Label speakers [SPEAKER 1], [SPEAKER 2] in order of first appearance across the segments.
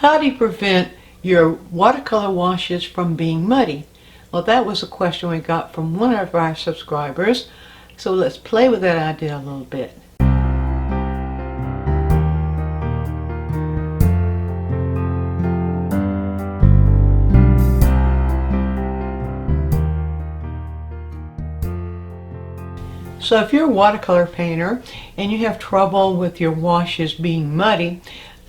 [SPEAKER 1] How do you prevent your watercolor washes from being muddy? Well, that was a question we got from one of our subscribers. So let's play with that idea a little bit. So if you're a watercolor painter and you have trouble with your washes being muddy,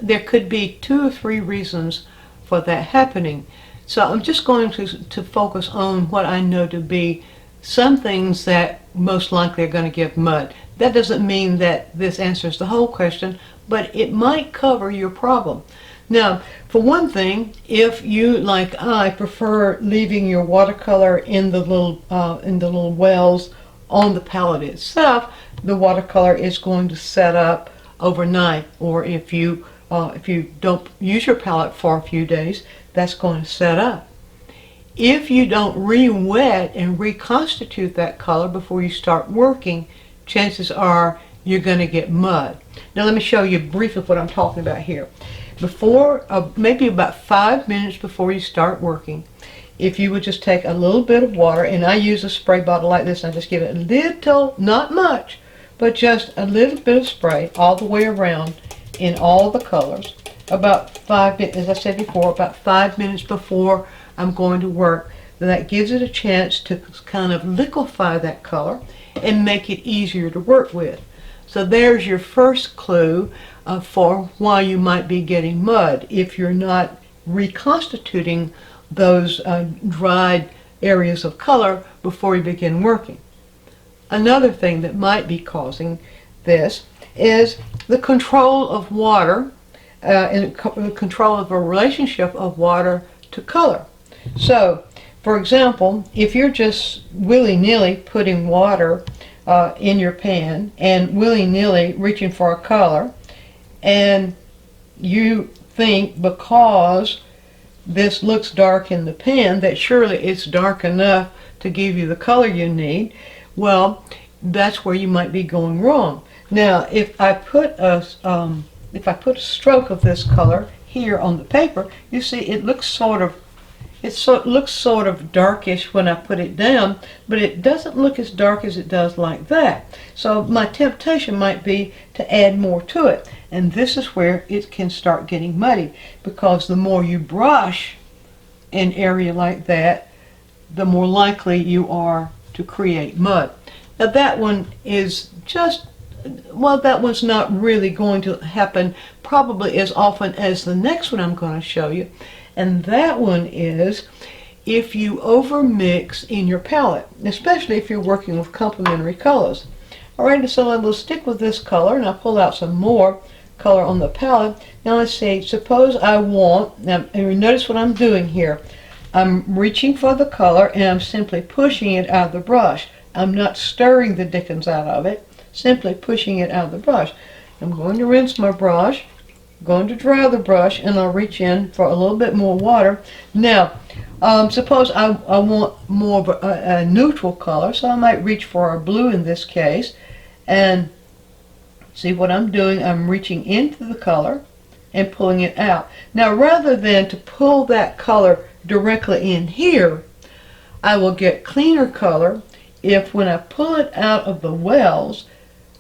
[SPEAKER 1] there could be 2 or 3 reasons for that happening. So I'm just going to focus on what I know to be some things that most likely are going to give mud. That doesn't mean that this answers the whole question, but it might cover your problem. Now, for one thing, if you, like I, prefer leaving your watercolor in the little wells on the palette itself, the watercolor is going to set up overnight. Or if you don't use your palette for a few days, that's going to set up. If you don't re-wet and reconstitute that color before you start working, chances are you're going to get mud. Now let me show you briefly what I'm talking about here. Before, maybe about 5 minutes before you start working, if you would just take a little bit of water, and I use a spray bottle like this, and I just give it a little, not much, but just a little bit of spray all the way around in all the colors, about 5 minutes, as I said before, about 5 minutes before I'm going to work. Then that gives it a chance to kind of liquefy that color and make it easier to work with. So there's your first clue for why you might be getting mud if you're not reconstituting those dried areas of color before you begin working. Another thing that might be causing this is the control of water and the control of a relationship of water to color. So, for example, if you're just willy-nilly putting water in your pan and willy-nilly reaching for a color, and you think because this looks dark in the pan that surely it's dark enough to give you the color you need, well, that's where you might be going wrong. Now, if I put a stroke of this color here on the paper, you see it looks sort of darkish when I put it down, but it doesn't look as dark as it does like that. So my temptation might be to add more to it, and this is where it can start getting muddy, because the more you brush an area like that, the more likely you are to create mud. Now that one is just, well, that one's not really going to happen probably as often as the next one I'm going to show you. And that one is if you overmix in your palette, especially if you're working with complementary colors. Alright, so I will stick with this color, and I'll pull out some more color on the palette. Now let's see, suppose I want, now notice what I'm doing here. I'm reaching for the color and I'm simply pushing it out of the brush. I'm not stirring the dickens out of it, simply pushing it out of the brush. I'm going to rinse my brush, going to dry the brush, and I'll reach in for a little bit more water. Now, suppose I want more of a neutral color, so I might reach for a blue in this case, and see what I'm doing, I'm reaching into the color and pulling it out. Now, rather than to pull that color directly in here, I will get cleaner color if when I pull it out of the wells,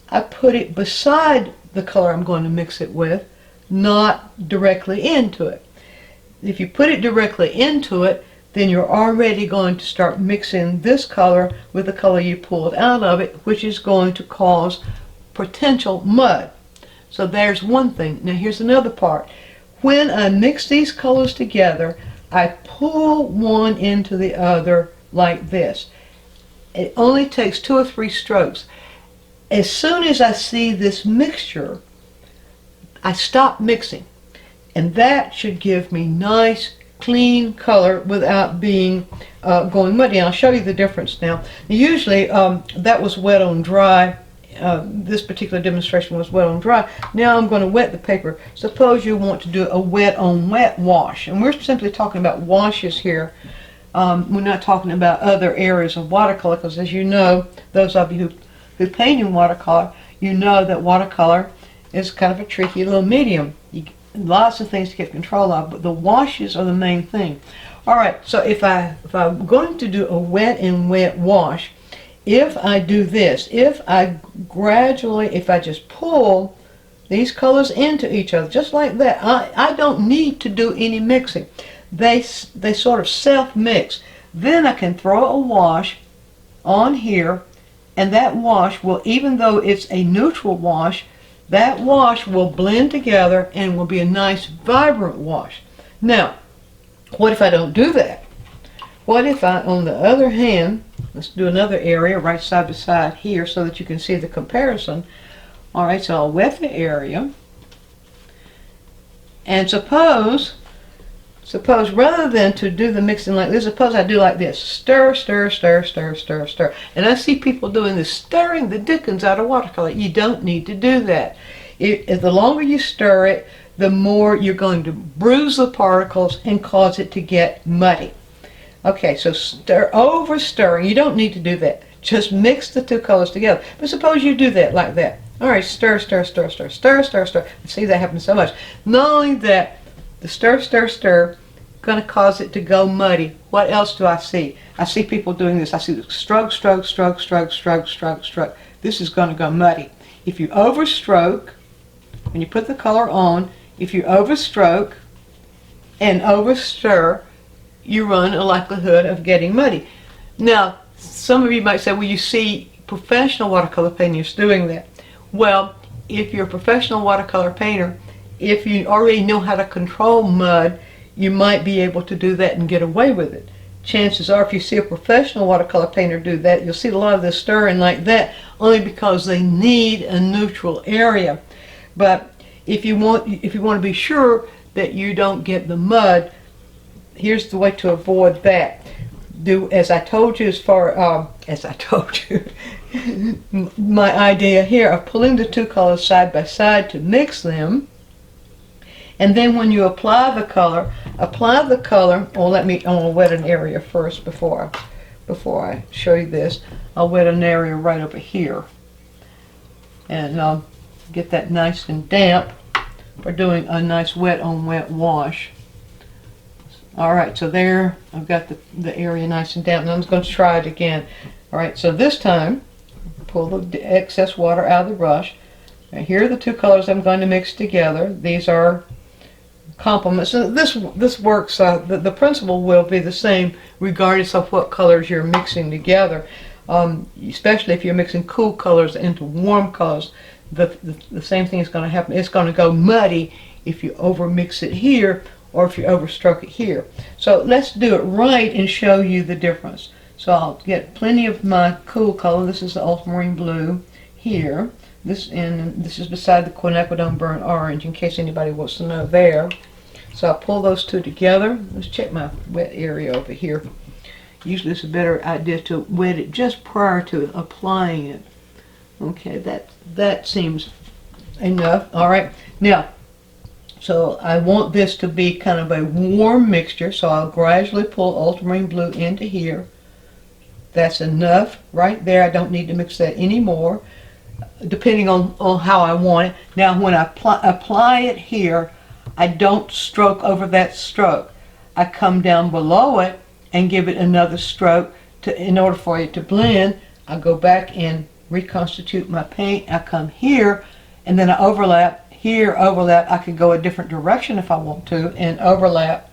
[SPEAKER 1] I put it beside the color I'm going to mix it with, not directly into it. If you put it directly into it, then you're already going to start mixing this color with the color you pulled out of it, which is going to cause potential mud. So there's one thing. Now here's another part. When I mix these colors together, I pull one into the other like this. It only takes 2 or 3 strokes. As soon as I see this mixture, I stop mixing, and that should give me nice clean color without being going muddy. And I'll show you the difference now. Usually that was wet on dry. This particular demonstration was wet on dry. Now I'm going to wet the paper. Suppose you want to do a wet on wet wash, and we're simply talking about washes here. We're not talking about other areas of watercolor, because as you know, those of you who paint in watercolor, you know that watercolor is kind of a tricky little medium. lots of things to get control of, but the washes are the main thing. All right, so if I'm going to do a wet and wet wash, if I do this, if I just pull these colors into each other, just like that, I don't need to do any mixing. They sort of self-mix. Then I can throw a wash on here, and that wash will, even though it's a neutral wash, that wash will blend together and will be a nice vibrant wash. Now, what if I don't do that? What if I, on the other hand, let's do another area right side by side here so that you can see the comparison. All right, so I'll wet the area, and suppose rather than to do the mixing like this, suppose I do like this: stir, stir, stir, stir, stir, stir. And I see people doing this, stirring the dickens out of watercolor. You don't need to do that. The longer you stir it, the more you're going to bruise the particles and cause it to get muddy. Okay, so over stirring, you don't need to do that. Just mix the two colors together. But suppose you do that like that. All right, stir, stir, stir, stir, stir, stir, stir. See, that happens so much. Not only that, the stir, stir, stir, going to cause it to go muddy. What else do I see? I see people doing this. I see the stroke, stroke, stroke, stroke, stroke, stroke, stroke. This is going to go muddy. If you overstroke, when you put the color on, if you overstroke and overstir, you run a likelihood of getting muddy. Now, some of you might say, well, you see professional watercolor painters doing that. Well, if you're a professional watercolor painter, if you already know how to control mud, you might be able to do that and get away with it. Chances are, if you see a professional watercolor painter do that, you'll see a lot of this stirring like that, only because they need a neutral area. But if you want to be sure that you don't get the mud, here's the way to avoid that. Do as I told you, my idea here of pulling the two colors side by side to mix them. And then when you apply the color, well, I'll wet an area first before I show you this. I'll wet an area right over here. And I'll get that nice and damp for doing a nice wet on wet wash. All right, so there, I've got the area nice and damp, and I'm just going to try it again. All right, so this time, pull the excess water out of the brush. Now, here are the two colors I'm going to mix together. These are complements. So this works. The principle will be the same regardless of what colors you're mixing together. Especially if you're mixing cool colors into warm colors, the same thing is going to happen. It's going to go muddy if you overmix it here or if you overstroke it here. So let's do it right and show you the difference. So I'll get plenty of my cool color. This is the ultramarine blue here. This is beside the quinacridone burnt orange, in case anybody wants to know there. So I'll pull those two together. Let's check my wet area over here. Usually it's a better idea to wet it just prior to applying it. Okay, that seems enough. All right, now, so I want this to be kind of a warm mixture, so I'll gradually pull ultramarine blue into here. That's enough right there. I don't need to mix that anymore, depending on how I want it. Now, when I apply it here, I don't stroke over that stroke. I come down below it and give it another stroke in order for it to blend. I go back and reconstitute my paint. I come here and then I overlap. Here, overlap. I could go a different direction if I want to, and overlap,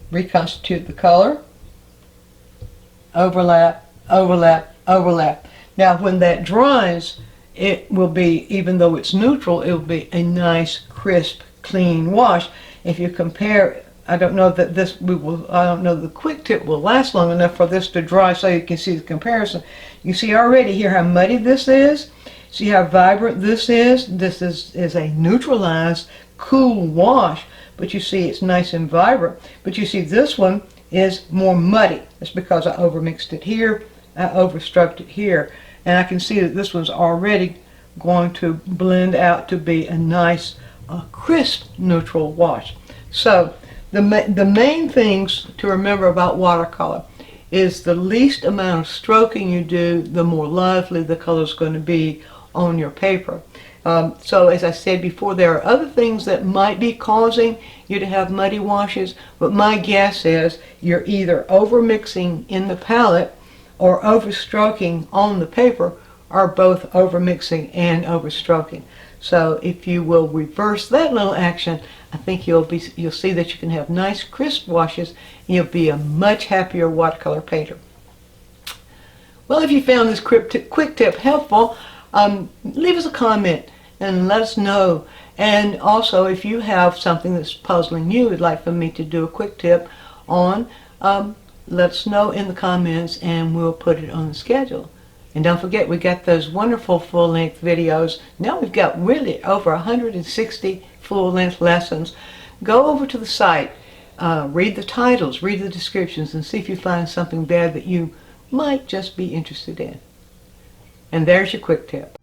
[SPEAKER 1] reconstitute the color, overlap, overlap, overlap. Now when that dries, it will be, even though it's neutral, it will be a nice, crisp, clean wash. If you compare, I don't know that the quick tip will last long enough for this to dry so you can see the comparison. You see already here how muddy this is. See how vibrant this is? This is a neutralized, cool wash, but you see it's nice and vibrant. But you see this one is more muddy. That's because I overmixed it here, I overstroked it here. And I can see that this one's already going to blend out to be a nice, crisp, neutral wash. So the main things to remember about watercolor is the least amount of stroking you do, the more lively the color is going to be on your paper. So as I said before, there are other things that might be causing you to have muddy washes, but my guess is you're either over mixing in the palette or overstroking on the paper, or both over mixing and overstroking. So if you will reverse that little action, I think you'll see that you can have nice crisp washes and you'll be a much happier watercolor painter. Well, if you found this quick tip helpful, leave us a comment and let us know. And also, if you have something that's puzzling you, would like for me to do a quick tip on, let us know in the comments and we'll put it on the schedule. And don't forget, we got those wonderful full-length videos. Now we've got really over 160 full-length lessons. Go over to the site, read the titles, read the descriptions, and see if you find something there that you might just be interested in. And there's your quick tip.